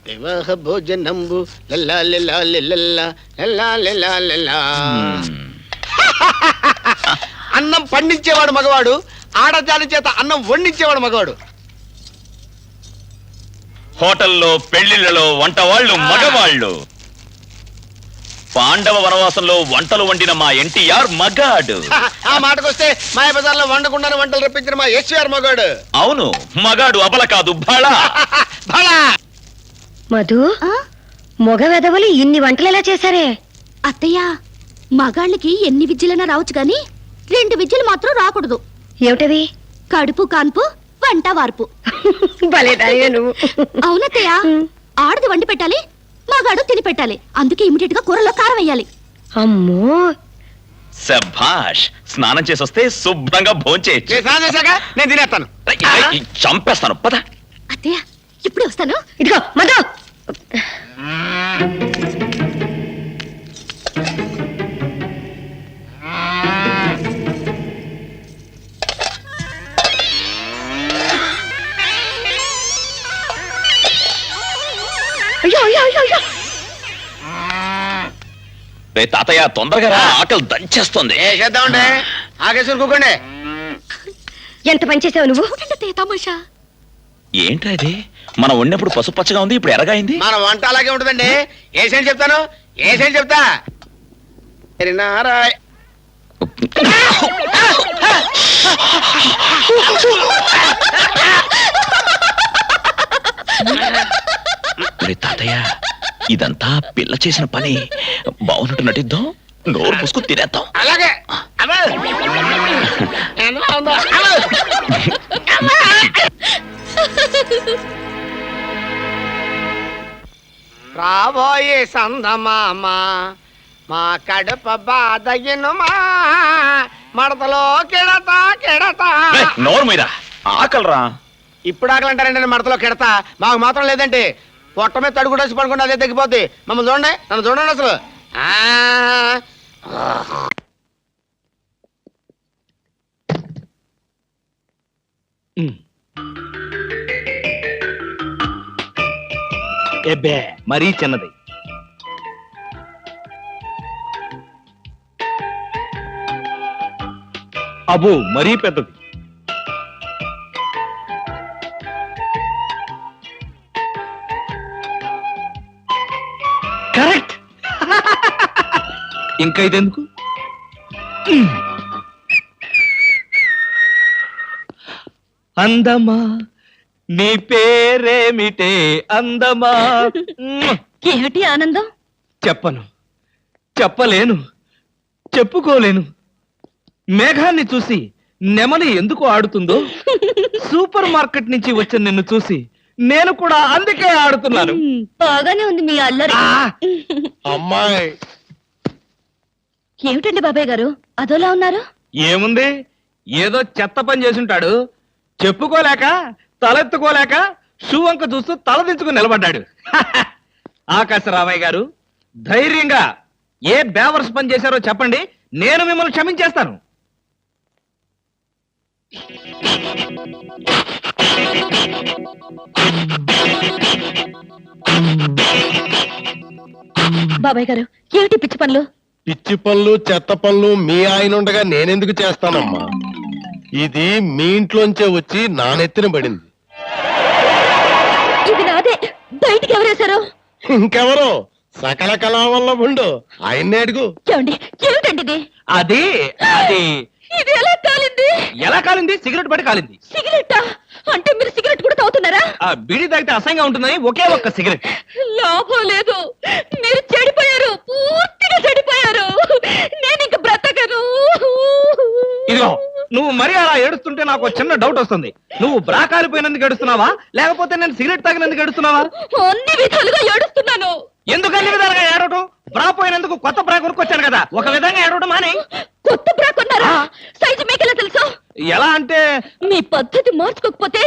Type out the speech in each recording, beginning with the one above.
వివాహ భోజనంబు లల్లా లల్లా లల్లా లల్లా లల్లా లల్లా. అన్నం పండించేవాడు మగవాడు, ఆడజాలి చేత అన్నం వండించేవాడు మగవాడు. హోటల్లో పెళ్లిళ్లలో వంట వాళ్ళు మగవాళ్ళు. పాండవ వనవాసంలో వంటలు వండిన మా ఎన్టీఆర్ మగాడు. ఆ మాటకొస్తే మాయబజార్లో వండకుండానే వంటలు రప్పించిన మా ఎస్ఆర్ మగాడు. అవును, మగాడు అబల కాదు బళ. మధు, మగ వెదవలు ఇన్ని వంటలు ఎలా చేశారే? అత్తయ్య, మగాళ్ళకి ఎన్ని విద్యలైనా రావచ్చు గాని 2 విద్యలు మాత్రం రాకూడదు. ఏమిటవి? కడుపు కాన్పు, వంట వార్పు. భలేదానివే నువ్వు. అవునత్తయ్య, ఆడది వండి పెట్టాలి, మగాడు తిని పెట్టాలి. అందుకే ఇమిడియట్ గా కూరలో కారం వేయాలి. అమ్మో, శభాష్. స్నానం చేసొస్తే శుభ్రంగా భోంచేయచ్చు. నేను తినేస్తాను. చంపేస్తాను పద. అత్తయ్య, ఇప్పుడే వస్తాను. ఇదిగో మధు. అయ్యో అయ్యో అయ్యో అయ్యో. రే తాతయ్య, తొందరగా రా, ఆకలి దంచేస్తుంది. చేద్దామండి, ఆకేసుకుని కూకోండి. ఎంత పని చేసావు నువ్వు? చూడండి అత్తయ్య తమాషా. ఏంట్రా ఇది? మనం వండినప్పుడు పసుపు పచ్చగా ఉంది, ఇప్పుడు ఎరగైంది. మన వంట అలాగే ఉంటుందండి. ఏసేంటి చెప్తాను, ఏసేంటి చెప్తా. నారాయణ రే తాతయ్య, ఇదంతా పిల్ల చేసిన పని. బాగున్నట్టు నటిద్దాం, నోరు పుసుకు తినేద్దాం. అలాగే. రాబోయే సందమామ మా కడుప బాధయినుమా, మడతలో కెడతా కెడతా. నోరు మీద ఆకలిరా. ఇప్పుడు ఆకలంటారండి, మడతలో కెడతా. మాకు మాత్రం లేదంటే పొట్ట మీద తడుగు వచ్చి పడుకుంటే అదే తగ్గిపోద్ది. మమ్మల్ని చూడండి, నన్ను చూడండి అసలు. ఎబ్బే, మరీ చిన్నది. అబ్బో, మరీ పెద్దది. కరెక్ట్. ఇంకా ఇదెందుకు? అందమా నీ పేరేమిటే అందమా? ఏమిటి ఆనందం? చెప్పను, చెప్పలేను, చెప్పుకోలేను. మేఘాన్ని చూసి నెమలి ఎందుకు ఆడుతుందో, సూపర్ మార్కెట్ నుంచి వచ్చిన నిన్ను చూసి నేను కూడా అందుకే ఆడుతున్నాను. బాగానే ఉంది మీ అల్లరి. అమ్మాయి ఏమిటండి బాబాయ్ గారు అదోలా ఉన్నారు? ఏముంది, ఏదో చెత్త పని చేసుంటాడు. చెప్పుకోలేక, తలెత్తుకోలేక షూ వంక చూస్తూ తలదించుకుని నిలబడ్డాడు. ఆకాశరామయ్య గారు, ధైర్యంగా ఏ బేవర్స్ పని చేశారో చెప్పండి, నేను మిమ్మల్ని క్షమించేస్తాను. బాబాయ్ గారు, ఏమిటి పిచ్చి పనులు? పిచ్చి పనులు చెత్త పనులు మీ ఆయన ఉండగా నేనెందుకు చేస్తానమ్మా? ఇది మీ ఇంట్లోంచే వచ్చి నా నెత్తిన పడింది. ఇది నాదే, బయటికి ఎవరేశారు? ఇంకెవరో సకల కళావల్లభుండు, ఆయన్నే అడుగు. ఏమండి, ఏమిటండి ఇది? అది అది ఇది ఎలా కాలింది? ఎలా కాలింది? సిగరెట్ పడి కాలింది. సిగరెట్టా? అంటే మీరు సిగరెట్ కూడా తాగుతున్నారా? ఆ బిడి తాగితే అసహ్యంగా ఉంటుందని ఒకే ఒక్క సిగరెట్. లాభం లేదు, మీరు చెడిపోయారు, పూర్తిగా చెడిపోయారు. నేను ఇంక బ్రతకను. ఇదిగో, నువ్వు మరీ అలా ఏడుస్తుంటే నాకు ఒక చిన్న డౌట్ వస్తుంది. నువ్వు బ్రా కాలిపోయినందుకు ఏడుస్తున్నావా, లేకపోతే నేను సిగరెట్ తాగినందుకు ఏడుస్తున్నావా? అన్ని విధాలుగా ఏడుస్తున్నాను. ఎందుకు అన్ని విధాలుగా ఏడవటం? బ్రా పోయినందుకు కొత్త బ్రా కొనుక్కొచ్చాను కదా, ఒక విధంగా ఏడవటం మాని. కొత్త బ్రా కొన్నారా? సైజు మీకెలా తెలుసు? ఎలా అంటే, మీ పద్ధతి మార్చుకోకపోతే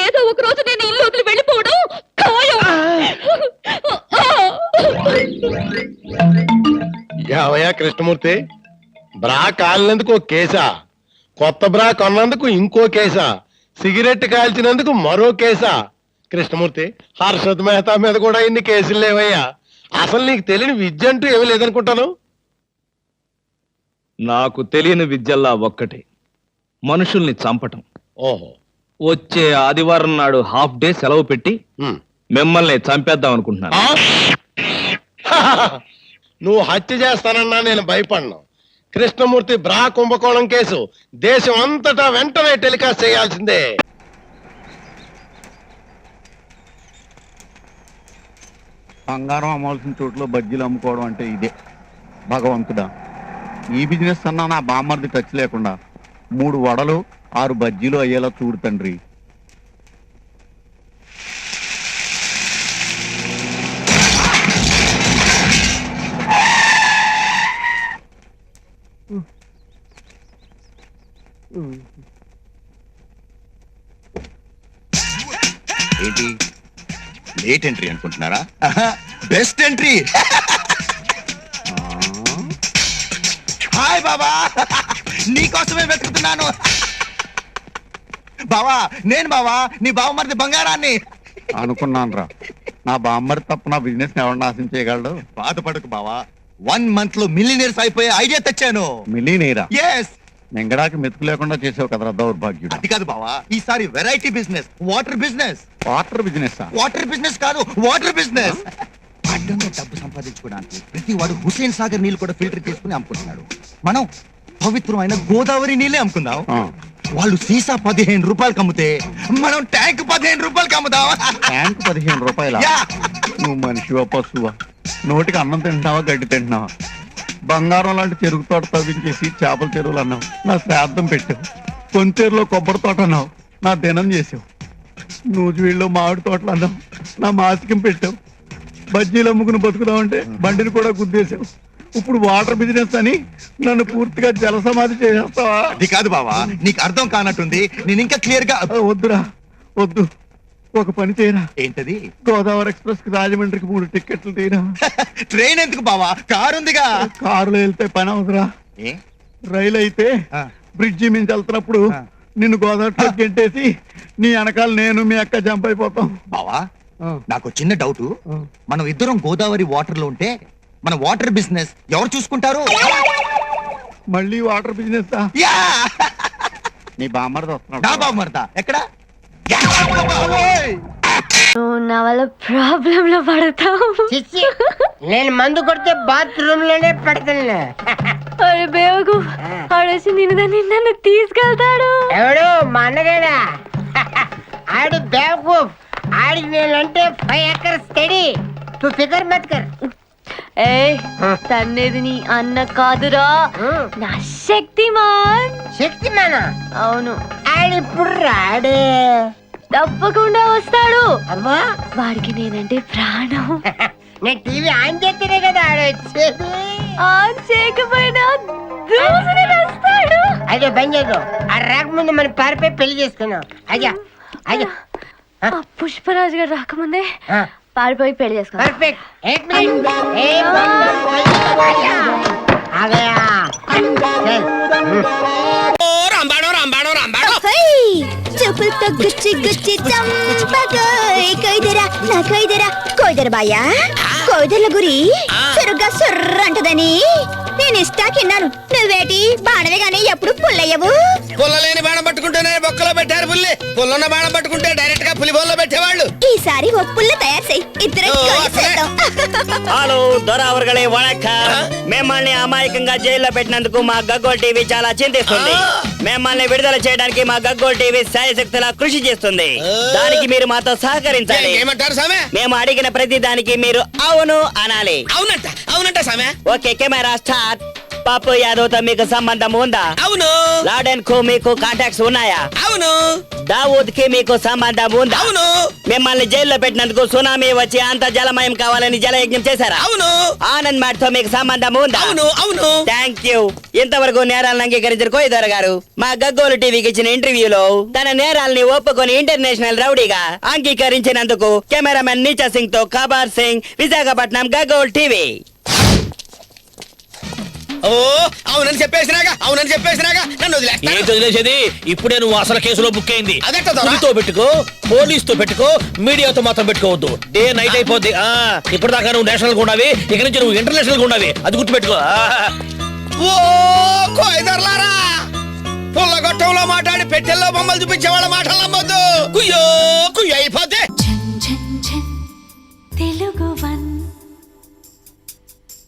ఏదో ఒక రోజు నేను ఇల్లు వదిలి వెళ్ళిపోవడం ఖాయం. యావయ్యా కృష్ణమూర్తి, బ్రా కాలినందుకు ఒక కేసా, కొత్త బ్రా కొన్నందుకు ఇంకో కేసా, సిగరెట్ కాల్చినందుకు మరో కేసా? కృష్ణమూర్తి, హర్షద్ మెహతా మీద కూడా ఇన్ని కేసులు లేవయ్యా. అసలు నీకు తెలియని విద్య అంటూ ఏమీ లేదనుకుంటాను. నాకు తెలియని విద్యల్లా ఒక్కటే, మనుషుల్ని చంపటం. ఓహో. వచ్చే ఆదివారం నాడు హాఫ్ డే సెలవు పెట్టి ఉమ్. మిమ్మల్ని చంపేద్దాం అనుకుంటున్నాను. ఆ? నువ్వు హత్య చేస్తానన్నా నేను భయపడను. కృష్ణమూర్తి బ్రా కుంభకోణం కేసు దేశం అంతటా వెంటనే టెలికాస్ట్ చేయాల్సిందే. బంగారం అమ్మాల్సిన చోట్ల బజ్జీలు అమ్ముకోవడం అంటే ఇదే. భగవంతుడా, ఈ బిజినెస్ అన్నా నా బామ్మర్ది టచ్ లేకుండా 3 వడలు 6 బజ్జీలు అయ్యేలా చూడు తండ్రి. ఏంటి లేట్ ఎంట్రీ అనుకుంటున్నారా? Best entry. హాయ్ బాబా, నీకోసమే వెతుకుతున్నాను. బావా, నేను బావా, నీ బావమరిది బంగారాన్ని. అనుకున్నాను రా, నా బామ్మర్ది తప్ప నా బిజినెస్ ఎవరు నాశనం చేయగలడు. బాధపడకు బావా, 1 month లో మిలియనీర్స్ అయిపోయే ఐడియా తెచ్చాను. మిలీనీరా? ఎస్. నింగడానికి మెతుకు లేకుండా చేసావు కదరా దౌర్భాగ్యుడు. అది కాదు బావా, ఈసారి variety business, water business. Water business? Water business కాదు, వాటర్ బిజినెస్. అడ్డంగా డబ్బు సంపాదించుకోవడానికి ప్రతి వాడు హుసేన్ సాగర్ నీళ్ళు కూడా ఫిల్టర్ చేసుకుని అమ్ముకుంటున్నాడు. మనం పవిత్రమైన గోదావరి నీళ్ళే అమ్ముకుందాం. వాళ్ళు సీసా 15 రూపాయలకి అమ్ముతే మనం ట్యాంక్ 15 రూపాయలకి అమ్ముదాం. ట్యాంక్ 15 రూపాయల? యా. నువ్వు మనిషివా పశువా? నోటికి అన్నం తింటున్నావా గడ్డి తింటున్నావా? బంగారం లాంటి చెరుకు తోట తవ్వించేసి చేపల చెరువులు అన్నావు, నా శ్రాద్ధం పెట్టావు. కొంచెరులో కొబ్బరి తోట అన్నావు, నా దినం చేసావు. నూజివీడులో మామిడి తోటలు అన్నావు, నా మాసికం పెట్టావు. బజ్జీలు అమ్ముకుని బతుకుదామంటే బండిని కూడా గుద్దేశావు. ఇప్పుడు వాటర్ బిజినెస్ అని నన్ను పూర్తిగా జల సమాధి చేసేస్తావా? అది కాదు బావా, నీకు అర్థం కానట్టుంది. నేను ఇంకా క్లియర్ గా. వద్దురా వద్దు, ఒక పని చేయరా. ఏంటది? గోదావరి ఎక్స్ప్రెస్ కి రాజమండ్రికి 3 టికెట్లు తీరా. ట్రైన్ ఎందుకు బావా, కారు ఉందిగా. కారులో వెళ్తే పని అవుతురా. ఏ? రైలు అయితే ఆ. బ్రిడ్జి మించి వెళ్తున్నప్పుడు ఆ. నిన్ను గోదావరిలో గెంటేసి నీ వెనకాల నేను మీ అక్క జంప్ అయిపోతాం. బావా, నాకు చిన్న డౌట్. మనం ఇద్దరం గోదావరి వాటర్ లో ఉంటే మన వాటర్ బిజినెస్ ఎవరు చూసుకుంటారు? మళ్ళీ వాటర్ బిజినెస్? యా. నీ బామ్మర్ది నా వస్తున్నాడు. బావమరిదా ఎక్కడ? నువ్వు నా వల్ల ప్రాబ్లం లో పడతావు. చిచ్చి, నేను మందు కొడితే బాత్రూమ్ లోనే పెడతాను. అరే బేవకు, ఆడేసి నన్ను తీసుకెళ్తాడు. ఎవడు? మా అన్నగాడా? ఆడు బేవకూఫ్. ఆడికి నేనంటే 5 acres స్టడీ. తు ఫికర్ మత్ కర్. ఏ తన్నేది నీ అన్న కాదురా, నా శక్తిమాన్. శక్తిమాన? అవును, ఆడిప్పుడు రాడే. తప్పకుండా వస్తాడు. అమ్మా, వాడికి నేనంటే ప్రాణం. నేను టీవీ ఆన్ చేస్తేనే కదా ఆడు వచ్చేది. ఆన్ చేయకపోయినా దూసుని వస్తాడు. అదే బంద్ చేద్దాం. ఆ రాకముందు మనం పారిపోయి పెళ్లి చేసుకున్నాం. అయ్యా అయ్యా. ఆ పుష్పరాజు గారు రాకముందే ఆ. పారిపోయి పెళ్లి చేసుకో. పర్ఫెక్ట్. एक मिनट. ए आया आ गया. चुपल तो गुच्ची गुच्ची चंपकोई कोई देरा బాయా కోయిదల గురి సురుగ్గా సుర్ర అంటదని నేను ఇష్టాకిన్నాను. నువ్వేటి బాణవే గాని ఎప్పుడు పుల్లయ్యవు. పుల్లలేని బాణం పట్టుకుంటేనే బొక్కలో పెట్టారు పుల్లి. పుల్లున్న బాణం పట్టుకుంటే డైరెక్ట్ గా పులి బోల్లో పెట్టేవాళ్ళు. ఈసారి ఓ పుల్ల తయారు చెయ్యి, ఇద్దరం కలిసేద్దాం. హలో దొరవర్గలే వణక్కం. మిమ్మల్ని అమాయకంగా జైల్లో పెట్టినందుకు మా గగ్గోల్ టీవీ చాలా చింతిస్తుంది. మిమ్మల్ని విడుదల చేయడానికి మా గగ్గోల్ టీవీ శాయశక్తులా కృషి చేస్తుంది. దానికి మీరు మాతో సహకరించాలి. ఏమంటారు సామె? మేము అడిగిన ప్రతి దానికి మీరు అవును అనాలి. అవునంట సామె. Okay, camera start. Pappu Yadav తో మీకు సంబంధం ఉందా? అవును. లాడెన్ కు మీకు కాంటాక్ట్స్ ఉన్నాయా? అవును. దావూద్ కి మీకు సంబంధం ఉందా? అవును. మిమ్మల్ని జైల్లో పెట్టినందుకు సునామీ వచ్చి అంత జలమయం కావాలని జలయజ్ఞం చేశారా? అవును. ఆనంద్ మాట తో మీకు సంబంధం ఉందా? అవును. అవును. Thank you. ఇంతవరకు నేరాలను అంగీకరించిన కోయిదర్ గారు మా గగ్గోలు టీవీకి ఇచ్చిన ఇంటర్వ్యూలో తన నేరాల్ని ఒప్పుకొని ఇంటర్నేషనల్ రౌడీగా అంగీకరించినందుకు కెమెరామెన్ నీచా సింగ్ తో కబార్ సింగ్, విశాఖపట్నం, గగ్గోల్ టీవీ. ఓ అవునని చెప్పేసినాగా నన్ను వదిలేస్తా. ఏంటి వదిలేసేది? ఇప్పుడే నువ్వు అసలు కేసులో బుక్ అయింది. అదెట్ట దొర? పులితో పెట్టుకో, పోలీస్ తో పెట్టుకో, మీడియాతో మాత్రం పెట్టుకోవద్దు. డే నైట్ అయిపోద్ది. ఇప్పుడు దాకా నువ్వు నేషనల్ గా ఉండవి, ఇక నుంచి నువ్వు ఇంటర్నేషనల్ గా ఉండవి. అది గుర్తుపెట్టుకో. ఓ కోయిదర్లారా, పుల్లగొట్టంలో మాట్లాడి పెట్టెల్లో బొమ్మలు చూపించే వాళ్ళ మాటలు నమ్మొద్దు. కుయ్యో కుయ్య అయిపోతే